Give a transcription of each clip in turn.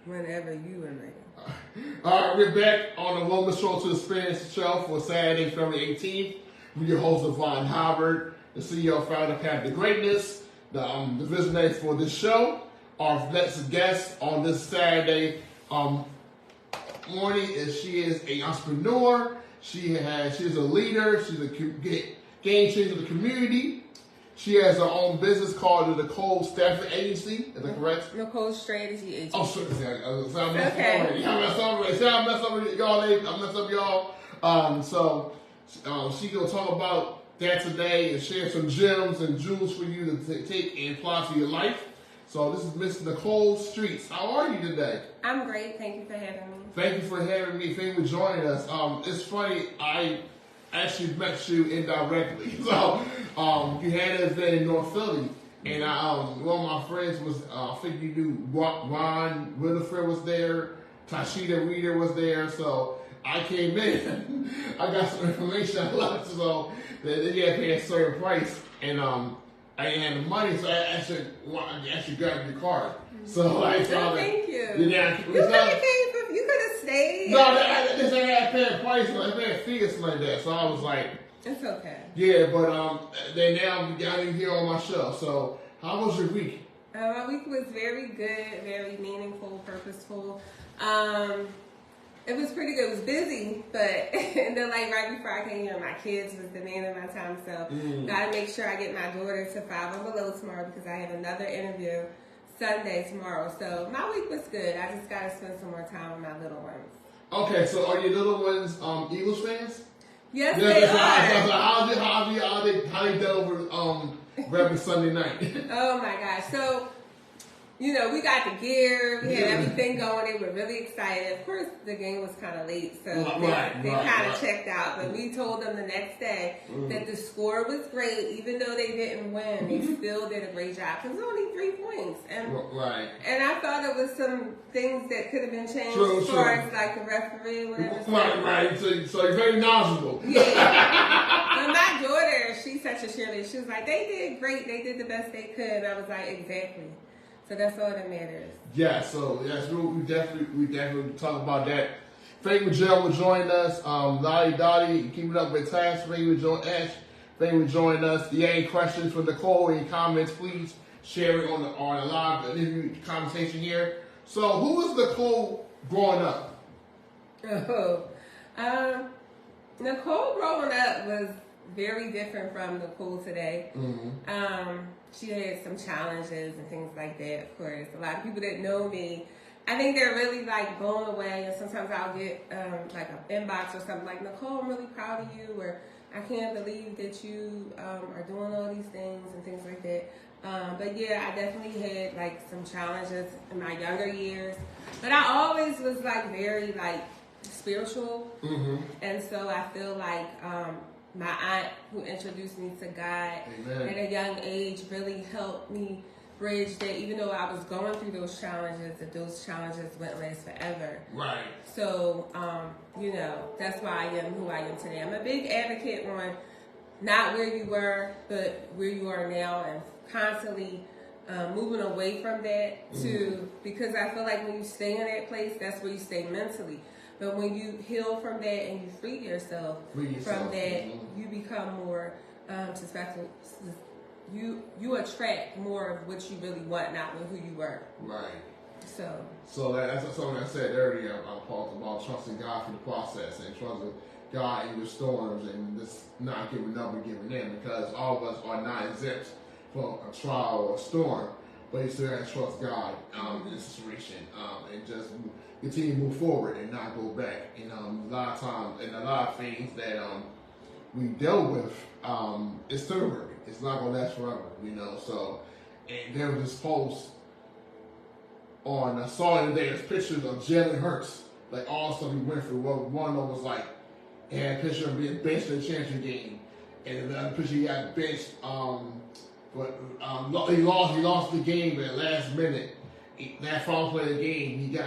Whenever you are ready. All right, we're back on the Woman's Show to Experience show for Saturday, February 18th. We're your host, Devon Howard, the CEO founder of Path to Greatness, the visionary for this show. Our next guest on this Saturday morning she is an entrepreneur. She's a leader. She's a game changer of the community. She has her own business called the Nicole Staffing Agency. Is that correct? Nicole Streets Agency. Oh, sure. I messed up y'all. So she gonna talk about that today and share some gems and jewels for you to take and apply to your life. So this is Miss Nicole Streets. How are you today? I'm great. Thank you for having me. Thank you for having me. Thank you for joining us. It's funny. I actually met you indirectly. So you had us there in North Philly, and one of my friends was I think you knew Ron Winifred was there, Tashita Reader was there. So I came in. I got some information I left, so they had to pay a certain price, and I didn't have the money, so I actually grabbed your card. So I thought, thank you. Yeah, you could have stayed. No, I had to pay a price, I paid a fee or something like that. So I was like, it's okay. Yeah, but they now got you here on my show. So how was your week? My week was very good, very meaningful, purposeful. It was pretty good. It was busy, but and then like right before I came here, my kids was demanding my time, so gotta make sure I get my daughter to 5 and below tomorrow because I have another interview Sunday tomorrow. So my week was good. I just gotta spend some more time with my little ones. Okay, so are your little ones Eagles fans? Yes, they are. How they dealt with Rebel Sunday night? Oh my gosh! So. You know, we got the gear, we had everything going, they were really excited. Of course, the game was kind of late, so they kind of checked out. But we told them the next day that the score was great, even though they didn't win, they still did a great job. It was only 3 points. And I thought there was some things that could have been changed as far as like the referee or whatever. Right. So you're very knowledgeable. Yeah. But my daughter, she's such a cheerleader. She was like, they did great, they did the best they could. I was like, exactly. So that's all that matters. Yeah, so yes, we definitely talk about that. Thank you, Jill, for joining us. Dottie, keep it up with Tash. Thank you for joining us. If you have any questions for Nicole, any comments, please share it on the live interview conversation here. So, who was Nicole growing up? Nicole growing up was very different from Nicole today. She had some challenges and things like that, of course. A lot of people that know me, I think they're really like blown away, and sometimes I'll get like an inbox or something like, Nicole, I'm really proud of you, or I can't believe that you are doing all these things and things like that. But yeah, I definitely had like some challenges in my younger years, but I always was like very like spiritual, and so I feel like my aunt who introduced me to God at a young age really helped me bridge that, even though I was going through those challenges, that those challenges wouldn't last forever. Right. So, you know, that's why I am who I am today. I'm a big advocate on not where you were, but where you are now, and constantly moving away from that to, because I feel like when you stay in that place, that's where you stay mentally. But when you heal from that and you free yourself from that, you become more successful. You attract more of what you really want, not who you were. Right. So that's something I said earlier. I talked about trusting God for the process and trusting God in your storms and just not giving up and giving in, because all of us are not exempt from a trial or a storm. But you still have to trust God in this situation and just continue to move forward and not go back. And a lot of times, and a lot of things that we deal with, it's temporary. It's not going to last forever, you know. So, and there was this post on, I saw it today, there's pictures of Jalen Hurts, like all stuff he went through. One of them was like, he had a picture of being benched in the championship game. And another picture he got benched, but he lost the game at the last minute. That final play of the game, he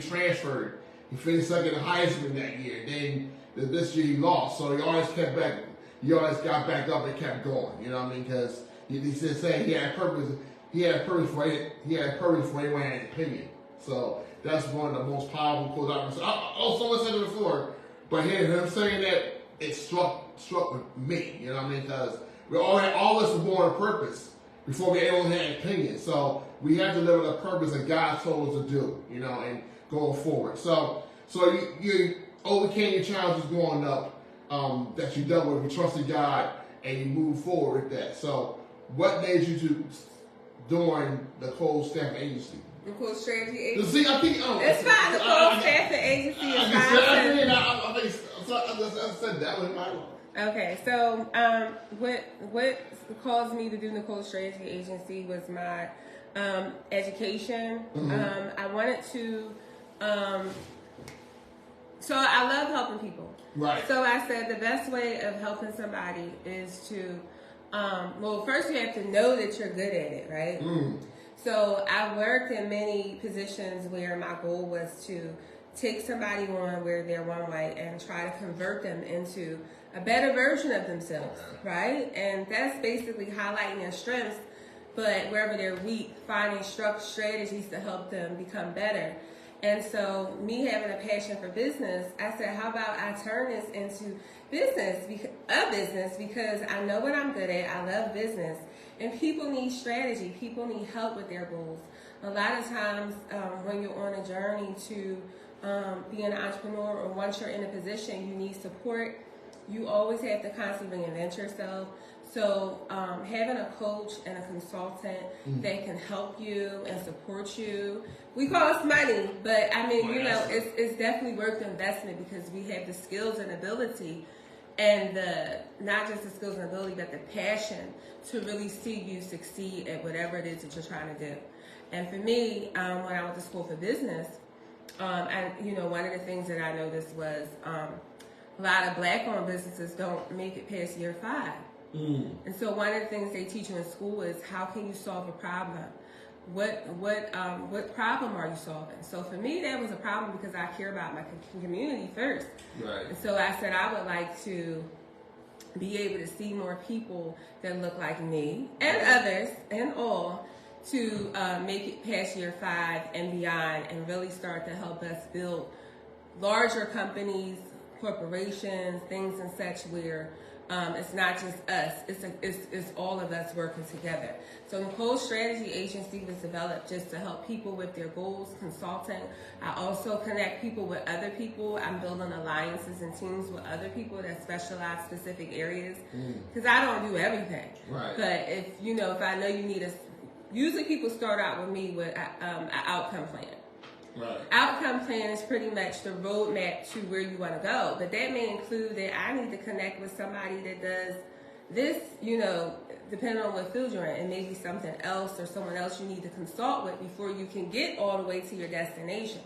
transferred. He finished second in Heisman that year. Then this year he lost, so he always kept back. He always got back up and kept going. You know what I mean? Because he said he had a purpose. He had a purpose for it. He had a purpose for anyone had an opinion. So that's one of the most powerful quotes I've ever said. Oh, someone said it before, but hearing him saying that, it struck with me. You know what I mean? Because we all of us were born with purpose before we ever had opinions. So we have to live with a purpose that God told us to do. You know, and going forward. So you overcame your challenges growing up that you dealt with. You trusted God and you moved forward with that. So what made you to join the Nicole Staffing Agency? Nicole Strategy Agency. See, I think it's fine. Nicole Staffing Agency is fine. I said that was my wrong. Okay, so what caused me to do Nicole Strategy Agency was my education. Mm-hmm. I wanted to. So I love helping people. Right. So I said the best way of helping somebody is to, well, first you have to know that you're good at it, right? Mm. So I worked in many positions where my goal was to take somebody on where they're one way and try to convert them into a better version of themselves, right? And that's basically highlighting their strengths, but wherever they're weak, finding strategies to help them become better. And so me having a passion for business, I said, how about I turn this into a business because I know what I'm good at. I love business. And people need strategy. People need help with their goals. A lot of times when you're on a journey to be an entrepreneur or once you're in a position, you need support. You always have to constantly reinvent yourself. So having a coach and a consultant that can help you and support you, we cost money, but I mean, you know, it's definitely worth the investment because we have the skills and ability and not just the skills and ability, but the passion to really see you succeed at whatever it is that you're trying to do. And for me, when I went to school for business, and you know, one of the things that I noticed was a lot of Black-owned businesses don't make it past year 5. Mm. And so one of the things they teach you in school is how can you solve a problem? What problem are you solving? So for me, that was a problem because I care about my community first. Right. And so I said I would like to be able to see more people that look like me and others and all to make it past year 5 and beyond and really start to help us build larger companies, corporations, things and such where it's not just us, it's all of us working together. So Nicole Strategy Agency was developed just to help people with their goals, consulting. I also connect people with other people. I'm building alliances and teams with other people that specialize in specific areas because I don't do everything. Right. But if I know you need usually people start out with me with an outcome plan. Right. Outcome plan is pretty much the roadmap to where you want to go, but that may include that I need to connect with somebody that does this, depending on what field you're in, and maybe something else or someone else you need to consult with before you can get all the way to your destination.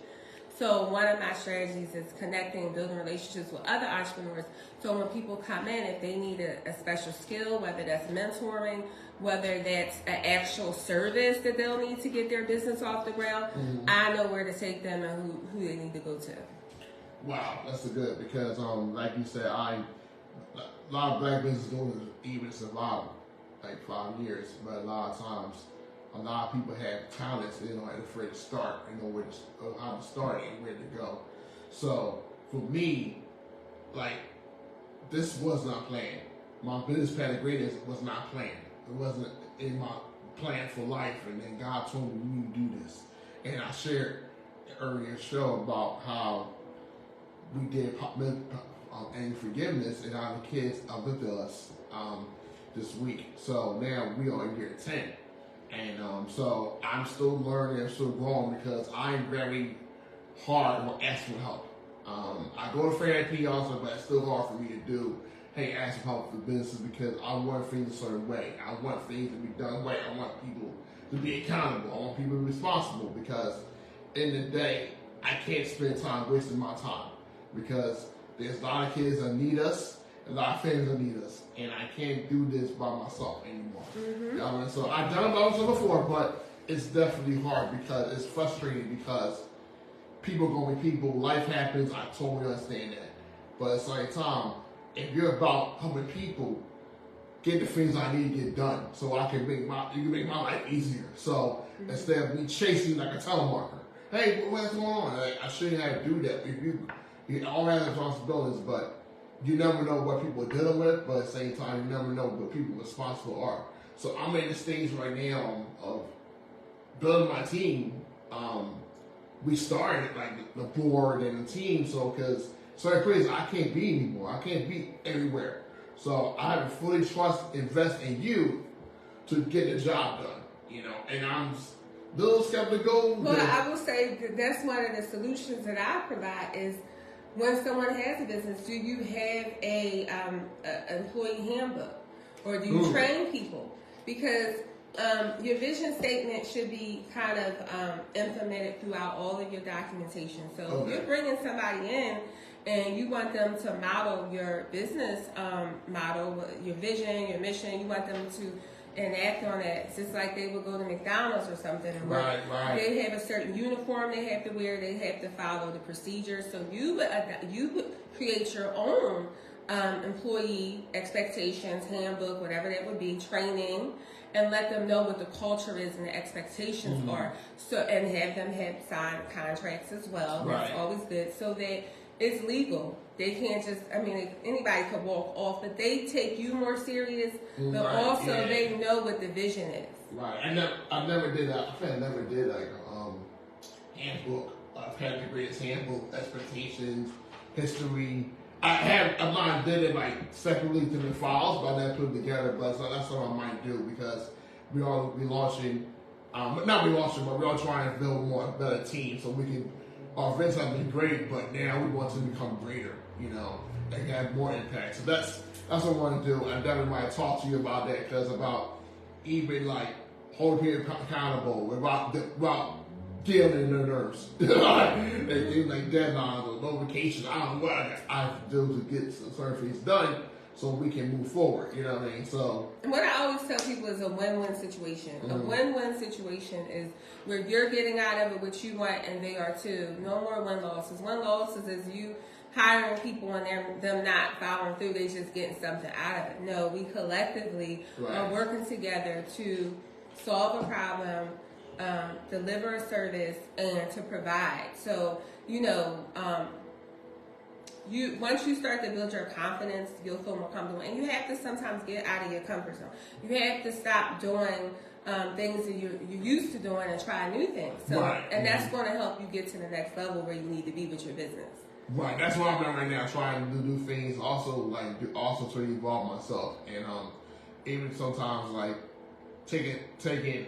So one of my strategies is connecting and building relationships with other entrepreneurs. So when people come in, if they need a special skill, whether that's mentoring, whether that's an actual service that they'll need to get their business off the ground, I know where to take them and who they need to go to. Wow, that's good because, like you said, a lot of Black business owners even survive like 5 years, but a lot of times, a lot of people have talents they don't have afraid to start and know how to start and where to go. So for me, like this was not planned. My business plan of greatness was not planned. It wasn't in my plan for life, and then God told me you need to do this. And I shared the earlier show about how we did and forgiveness, and how the kids are with us this week. So now we are in year 10. And so I'm still learning, I'm still growing because I'm very hard on asking for help. I go to therapy also, but it's still hard for me to do. Hey, ask for help for business because I want things a certain way. I want things to be done right. I want people to be accountable. I want people to be responsible because in the day, I can't spend time wasting my time because there's a lot of kids that need us, a lot of families that need us, and I can't do this by myself anymore. Mm-hmm. You know what I mean? So I've done it by myself before, but it's definitely hard because it's frustrating because people gonna be people, life happens, I totally understand that. But at the same time, if you're about helping people get the things I need to get done so I can make my life easier. So instead of me chasing like a telemarketer, hey, what's going on? I shouldn't have to do that. You all have responsibilities, but you never know what people are dealing with, but at the same time, you never know what people responsible are. So I'm in the stage right now of building my team. We started like the board and the team, so because certain places I can't be anymore. I can't be everywhere. So I have to fully invest in you to get the job done, you know, and I'm a little skeptical. Well, I will say that's one of the solutions that I provide is when someone has a business, do you have a employee handbook, or do you train people? Because your vision statement should be kind of implemented throughout all of your documentation. So if you're bringing somebody in and you want them to model your business model, your vision, your mission, you want them to enact on that. It's just like they would go to McDonald's or something and work. Right. They have a certain uniform they have to wear. They have to follow the procedures. So you would create your own employee expectations handbook, whatever that would be, training, and let them know what the culture is and the expectations are. So and have them have signed contracts as well. Right. That's always good. So that it's legal. They can't just, I mean, anybody could walk off, but they take you more serious, but also they know what the vision is. Right. I never did that. I think I never did like a handbook. I've had the greatest handbook, expectations, history. I might did it like separately to the files, but I never put them together. But so that's what I might do because we are launching, not relaunching, but we are trying to build a better team so we can. Our events have been great, but now we want to become greater, you know, and have more impact. So that's what I want to do. And definitely might talk to you about that because about even like holding people accountable, about dealing in their nerves, like deadlines or notifications. I don't know what I have to do to get certain things done so we can move forward. You know what I mean? So what I always tell people is a win-win situation. A win-win situation is where you're getting out of it what you want and they are too. No more win-losses. Win-losses is you hiring people and them not following through. They just getting something out of it. No, we collectively are working together to solve a problem, deliver a service, and to provide. So, you know, once you start to build your confidence, you'll feel more comfortable. And you have to sometimes get out of your comfort zone. You have to stop doing things that you're used to doing and try new things. So, and that's going to help you get to the next level where you need to be with your business. Right, that's what I'm doing right now, trying to do new things. Also to evolve myself, and even sometimes like taking a chance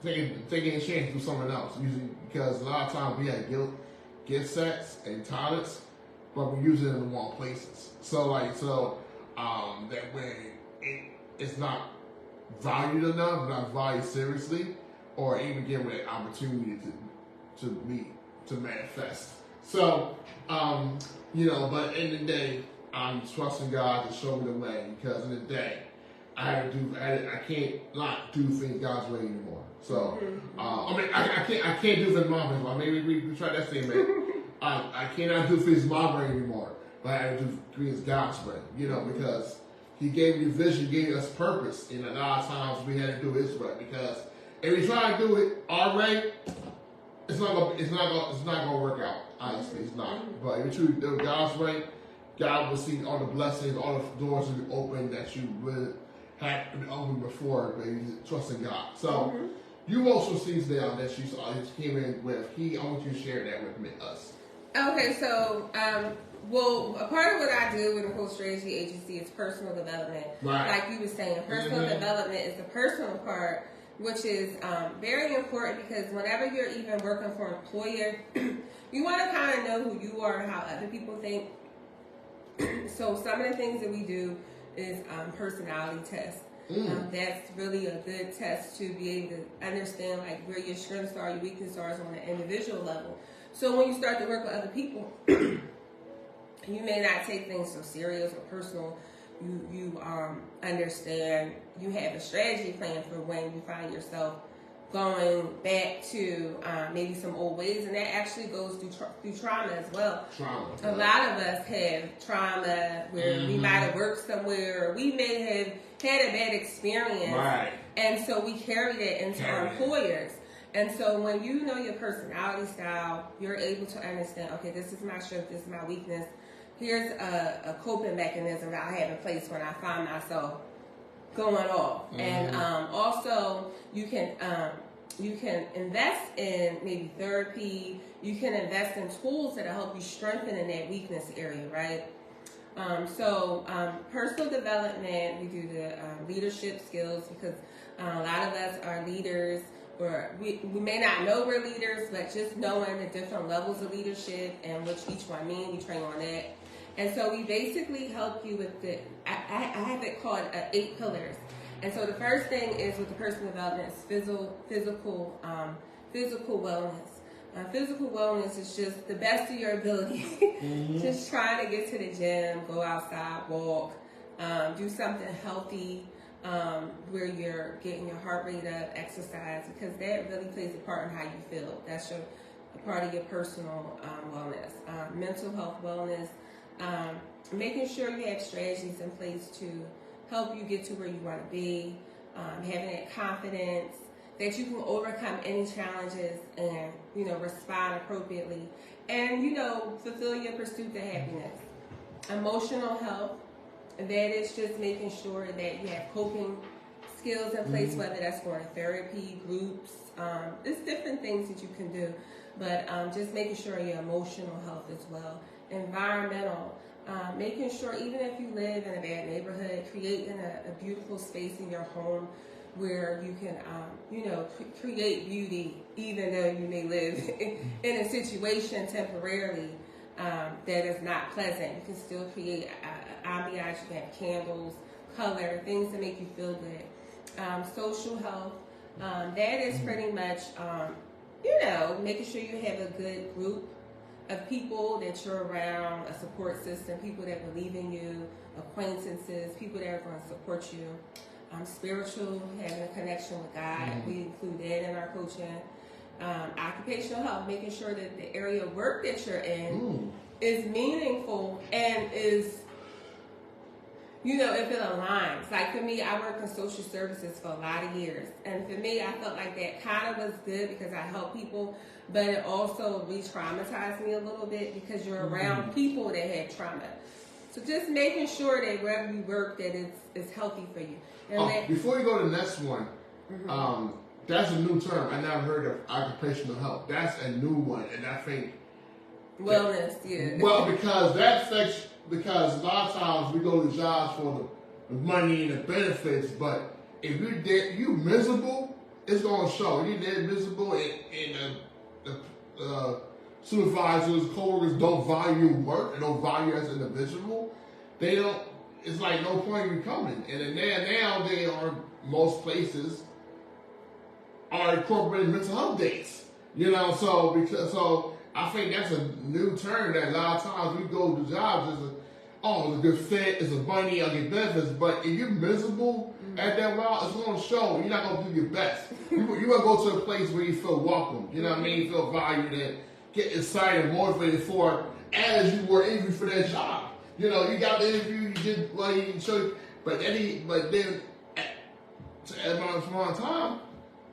to do something else. Usually, because a lot of times we have gift sets and talents, but we're using them in the wrong places. So that way it's not valued enough, not valued seriously, or even given an opportunity to manifest. So, you know, but in the day, I'm trusting God to show me the way because in the day, I can't not do things God's way anymore. So, I mean, I can't do things my way. Maybe we try that statement. I cannot do things my way anymore, but I have to do things God's way. You know, because He gave me vision, He gave us purpose, and a lot of times we had to do His way. Because if we try to do it our way, it's not gonna work out. Honestly, it's not. But if you do it God's way, God will see all the blessings, all the doors will be open that you would have been open before, but you trust in God. So you also see now that she came in with. I want you to share that with us. Okay, so well, a part of what I do with Nicole Strategy Agency is personal development. Right. Like you were saying, personal development is the personal part, which is very important because whenever you're even working for an employer, you want to kind of know who you are and how other people think. So some of the things that we do is personality tests. That's really a good test to be able to understand like where your strengths are, your weaknesses are on an individual level. So when you start to work with other people, you may not take things so serious or personal. You understand, you have a strategy plan for when you find yourself going back to maybe some old ways, and that actually goes through trauma as well. A lot of us have trauma where we might have worked somewhere, or we may have had a bad experience, and so we carry that into our employers. And so when you know your personality style, you're able to understand, okay, this is my strength, this is my weakness. Here's a coping mechanism that I have in place when I find myself going off. Mm-hmm. And also you can invest in maybe therapy. You can invest in tools that'll help you strengthen in that weakness area, right? Personal development, we do the leadership skills, because a lot of us are leaders, or we may not know we're leaders, but just knowing the different levels of leadership and which each one mean, we train on that. And so we basically help you with I have it called 8 pillars. And so the first thing is with the personal development is physical wellness. Physical wellness is just the best of your ability. Mm-hmm. Just trying to get to the gym, go outside, walk, do something healthy, where you're getting your heart rate up, exercise, because that really plays a part in how you feel. That's a part of your personal wellness. Mental health wellness, making sure you have strategies in place to help you get to where you want to be, having that confidence that you can overcome any challenges and, respond appropriately and, fulfill your pursuit to happiness. Emotional health, that is just making sure that you have coping skills in place, mm-hmm. whether that's going to therapy, groups, there's different things that you can do, but just making sure your emotional health as well. Environmental, making sure even if you live in a bad neighborhood, creating a beautiful space in your home where you can, create beauty, even though you may live in a situation temporarily that is not pleasant. You can still create ambiance. You can have candles, color, things to make you feel good. Social health, that is pretty much, making sure you have a good group of people that you're around, a support system, people that believe in you, acquaintances, people that are going to support you. Spiritual, having a connection with God, mm-hmm. we include that in our coaching. Occupational health, making sure that the area of work that you're in is meaningful and is, if it aligns. Like for me, I worked in social services for a lot of years. And for me, I felt like that kind of was good because I help people, but it also re-traumatized me a little bit because you're around people that had trauma. So just making sure that wherever you work, that it's healthy for you. Before you go to the next one, mm-hmm. That's a new term. I never heard of occupational health. That's a new one, and I think wellness. Yeah. Well, because because a lot of times we go to jobs for the money and the benefits, but if you miserable, it's gonna show. You're dead miserable, and the supervisors, coworkers don't value work and don't value as an individual. They don't. It's like no point in you coming. And now they are, most places are incorporating mental health days. So I think that's a new term that a lot of times we go to jobs as it's a good fit, it's a money, I'll get benefits. But if you're miserable at that while, it's going to show. You're not going to do your best. You want to go to a place where you feel welcome. You know what I mean? You feel valued and get excited and motivated for as you were interviewed for that job. You got the interview, you did what you showed, but then at one time,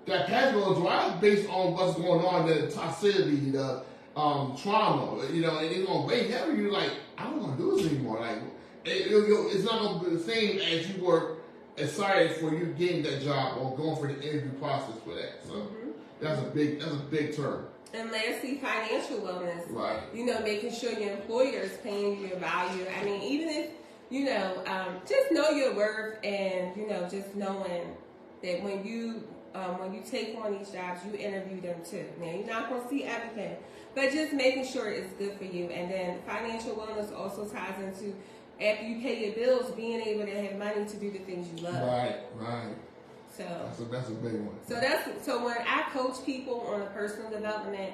that passion will drive based on what's going on, the toxicity, the trauma, and it's gonna weigh heavy. You're like, I don't want to do this anymore. Like, it's not gonna be the same as you were excited for you getting that job or going for the interview process for that. So that's a big term. And lastly, financial wellness. Right. Making sure your employer is paying you your value. I mean, even if, just know your worth and, just knowing that when you take on these jobs, you interview them too. Now, you're not going to see everything, but just making sure it's good for you. And then financial wellness also ties into, after you pay your bills, being able to have money to do the things you love. Right. So that's a big one. So when I coach people on a personal development,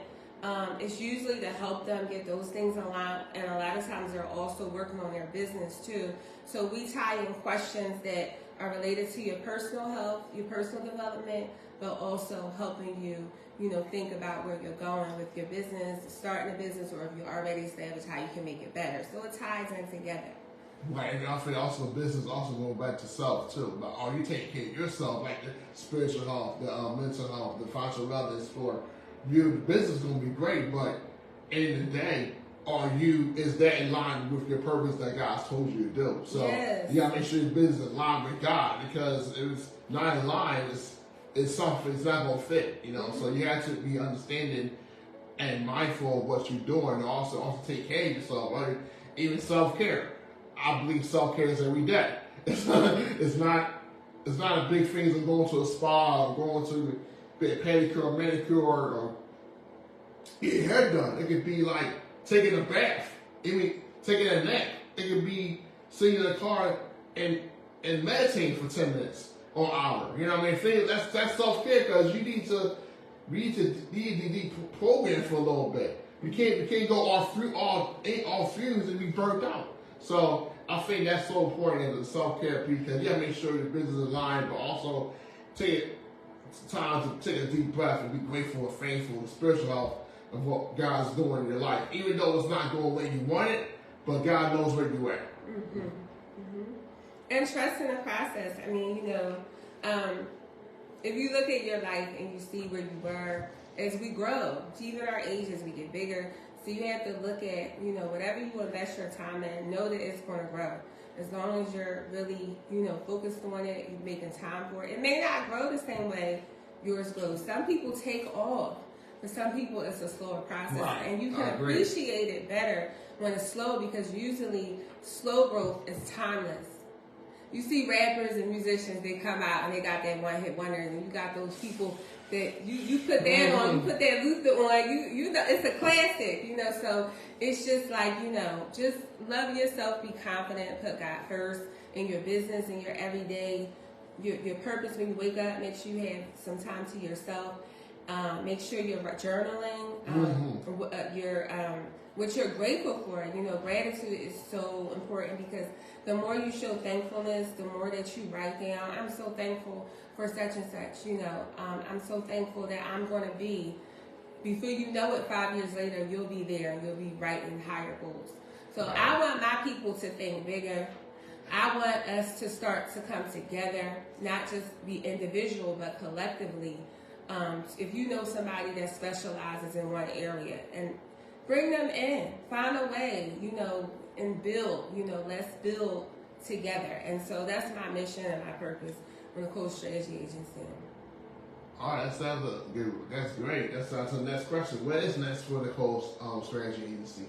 it's usually to help them get those things aligned, and a lot of times they're also working on their business too. So we tie in questions that are related to your personal health, your personal development, but also helping you, think about where you're going with your business, starting a business, or if you're already established, how you can make it better. So it ties in together. Right, and I think also business also going back to self too. But are you taking care of yourself, like the spiritual health, the mental health, the financial wellness for you? The business is going to be great, but in the day, is that in line with your purpose that God's told you to do? So yes. you gotta make sure your business is in line with God, because if it's not in line, it's something, it's not gonna fit, you know. Mm-hmm. So you have to be understanding and mindful of what you're doing, and also take care of yourself. Right? Even self-care. I believe self-care is every day. It's not a big thing of going to a spa or going to get a pedicure or manicure or get your hair done. It could be like taking a bath. It mean taking a nap. It could be sitting in a car and meditating for 10 minutes or an hour. You know what I mean? That's self-care, because you need to deprogram for a little bit. You can't go all fumes and be burnt out. So I think that's so important as a self-care piece, because you gotta make sure your business is aligned, but also take time to take a deep breath and be grateful and thankful and spiritual health of what God's doing in your life, even though it's not going where you want it, but God knows where you're at. Mm-hmm. Mm-hmm. And trust in the process. I mean, you know, if you look at your life and you see where you were, as we grow, even our ages, we get bigger. So you have to look at, you know, whatever you invest your time in, know that it's going to grow. As long as you're really, you know, focused on it, you're making time for it. It may not grow the same way yours grows. Some people take off. For some people, it's a slower process. Right. And you can appreciate it better when it's slow, because usually slow growth is timeless. You see rappers and musicians, they come out and they got that one-hit wonder, and you got those people that you put that on, you put that Luther on, you know, it's a classic, you know. So it's just like, you know, just love yourself, be confident, put God first in your business, in your everyday, your purpose. When you wake up, make sure you have some time to yourself. Make sure you're journaling, what you're grateful for. You know, gratitude is so important, because the more you show thankfulness, the more that you write down, I'm so thankful for such and such, you know, I'm so thankful that I'm going to be, before you know it, 5 years later, you'll be there and you'll be writing higher goals. So right. I want my people to think bigger. I want us to start to come together, not just be individual, but collectively. If you know somebody that specializes in one area, and bring them in, find a way, you know, and build, you know, let's build together. And so that's my mission and my purpose with Nicole Strategy Agency. All right, that sounds good. That's great. That sounds the next question. What is next for Nicole's Strategy Agency?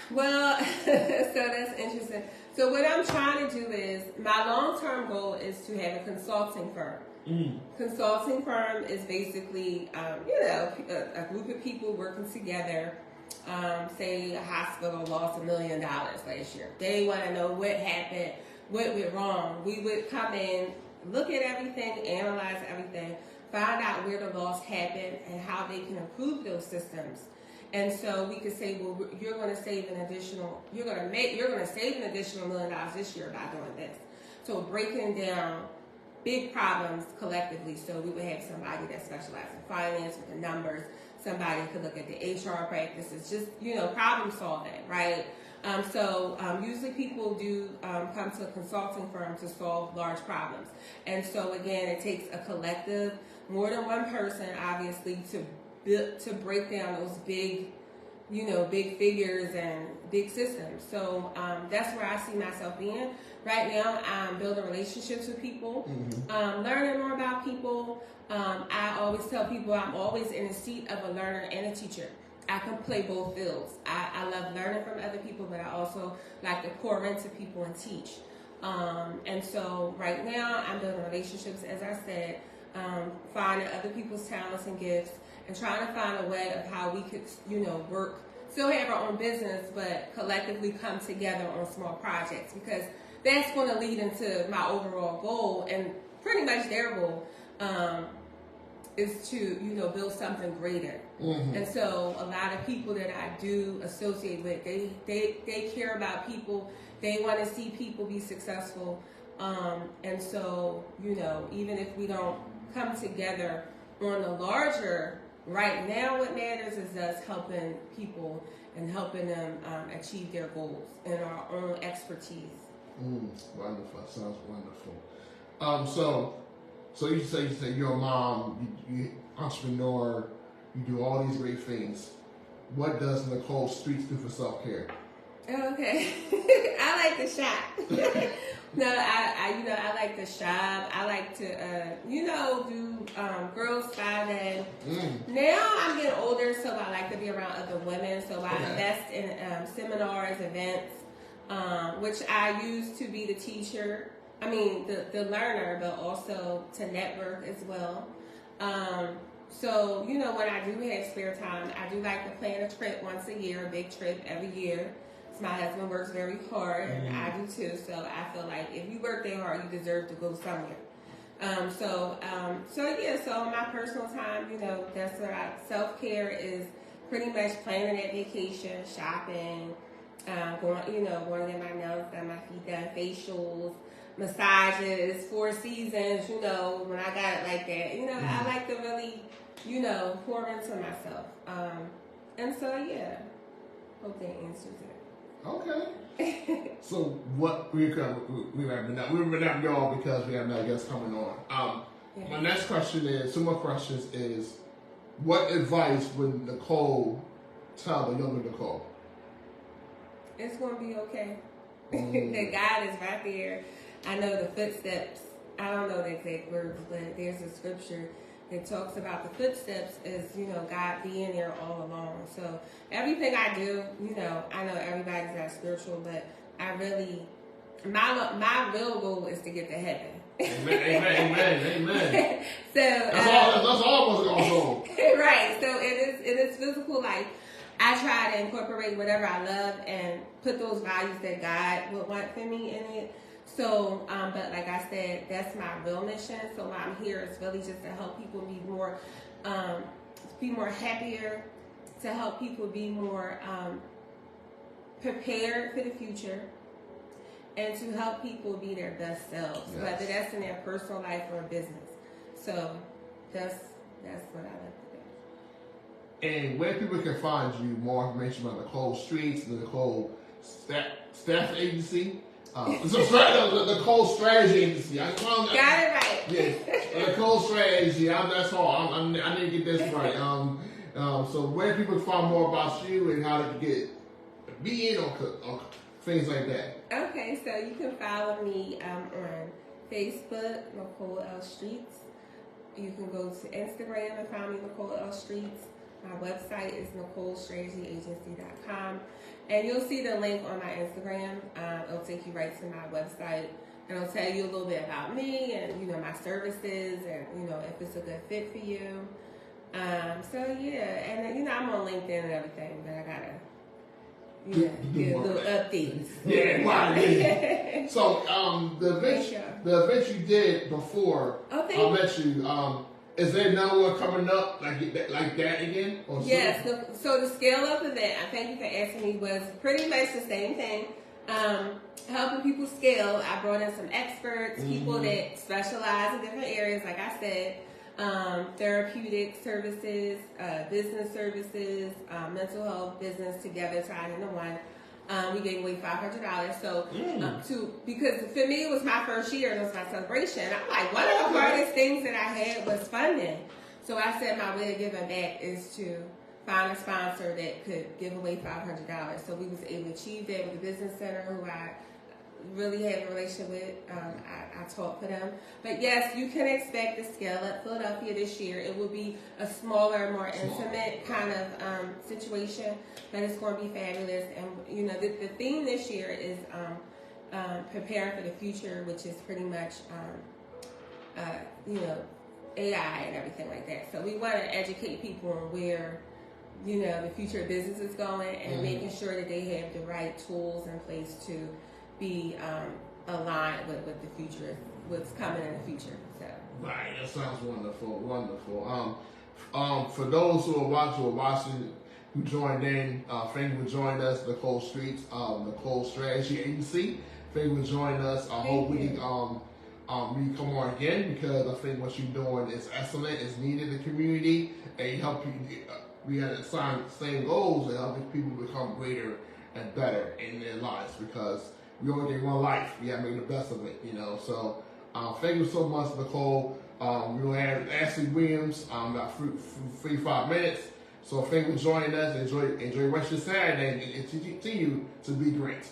Well, so that's interesting. So what I'm trying to do is, my long-term goal is to have a consulting firm. Consulting firm is basically, you know, a group of people working together. Say a hospital lost $1 million last year. They want to know what happened, what went wrong. We would come in, look at everything, analyze everything, find out where the loss happened and how they can improve those systems. And so we could say, well, you're going to save an additional $1 million this year by doing this. So breaking down big problems collectively. So we would have somebody that specializes in finance with the numbers. Somebody could look at the HR practices, just, you know, problem solving, right? Usually people do come to a consulting firm to solve large problems. And so again, it takes a collective, more than one person, obviously, to break down those big, you know, big figures and big systems. So that's where I see myself being. Right now, I'm building relationships with people, learning more about people. I always tell people I'm always in the seat of a learner and a teacher. I can play both fields. I love learning from other people, but I also like to pour into people and teach. And so right now, I'm building relationships, as I said, finding other people's talents and gifts, and trying to find a way of how we could, you know, work, still have our own business, but collectively come together on small projects, because that's going to lead into my overall goal, and pretty much their goal is to, you know, build something greater. And so a lot of people that I do associate with, they care about people. They want to see people be successful. And so, you know, even if we don't come together on a larger right now what matters is us helping people and helping them achieve their goals in our own expertise. Wonderful. Sounds wonderful. So you say you're a mom, you entrepreneur, you do all these great things. What does Nicole Streets do for self-care? Okay. I like to shop. No, I like to shop. I like to, do Girls 5A. Now I'm getting older, so I like to be around other women. So I invest in seminars, events, which I use to be the teacher. I mean, the learner, but also to network as well. So, when I do have spare time, I do like to plan a trip once a year, a big trip every year. So my husband works very hard, and I do too. So I feel like if you work that hard, you deserve to go somewhere. So my personal time, that's what self-care is pretty much planning that vacation, shopping, going to get my nails done, my feet done, facials, massages, 4 seasons, when I got it like that. I like to really, pour into myself. And so, hope that answers it. Okay. So what we're wrapping up y'all because we have another guest coming on. My next question is, 2 more questions is, what advice would Nicole tell the younger Nicole? It's going to be okay. That God is right there. I know the footsteps. I don't know the exact words, but there's a scripture that talks about the footsteps is, God being there all along. So everything I do, I know everybody's not spiritual, but I really, my real goal is to get to heaven. Amen. So that's all of us going on. Right. So it is physical life. I try to incorporate whatever I love and put those values that God would want for me in it. So, but like I said, that's my real mission. So why I'm here is really just to help people be more happier, to help people be more prepared for the future, and to help people be their best selves, whether that's in their personal life or business. So that's what I like to do. And where people can find you, more information about Nicole Streets, the Nicole Staff Agency. The Nicole Strategy Agency. Got it right. Yeah, Nicole Strategy. That's all. I need to get this right. So where people can find more about you and how to be in on things like that. Okay, so you can follow me on Facebook, Nicole L. Streets. You can go to Instagram and find me, Nicole L. Streets. My website is NicoleStrategyAgency.com. And you'll see the link on my Instagram. It'll take you right to my website. And it'll tell you a little bit about me and, my services and, if it's a good fit for you. And, I'm on LinkedIn and everything, but I got to, get a little updates. Yeah. So, the event you did before I met you, is there another one coming up like that again? Or yes. So the Scale Up event, I thank you for asking me, was pretty much the same thing. Helping people scale. I brought in some experts, people that specialize in different areas, like I said, therapeutic services, business services, mental health, business together, tied into one. We gave away $500. So because for me it was my first year, it was my celebration. I'm like, one of the hardest things that I had was funding. So I said my way of giving back is to find a sponsor that could give away $500. So we was able to achieve that with the business center, who I really have a relationship with. I taught for them. But yes, you can expect the Scale Up Philadelphia this year. It will be a smaller, more intimate kind of situation, but it's going to be fabulous. And the theme this year is preparing for the future, which is pretty much AI and everything like that. So we want to educate people on where the future of business is going, and making sure that they have the right tools in place to be aligned with the future, what's coming in the future. So. Right, that sounds wonderful. For those who are watching, who joined in, thank you for joining us, Nicole Streets, Nicole Strategy Agency. Thank you for joining us. I hope we me come on again, because I think what you're doing is excellent, is needed in the community, and you help people. We have the same goals of helping people become greater and better in their lives, because we only get one life. We gotta make the best of it, So thank you so much, Nicole. We will have Ashley Williams about 3-5 minutes. So thank you for joining us. Enjoy the rest of your Saturday, and continue to be great.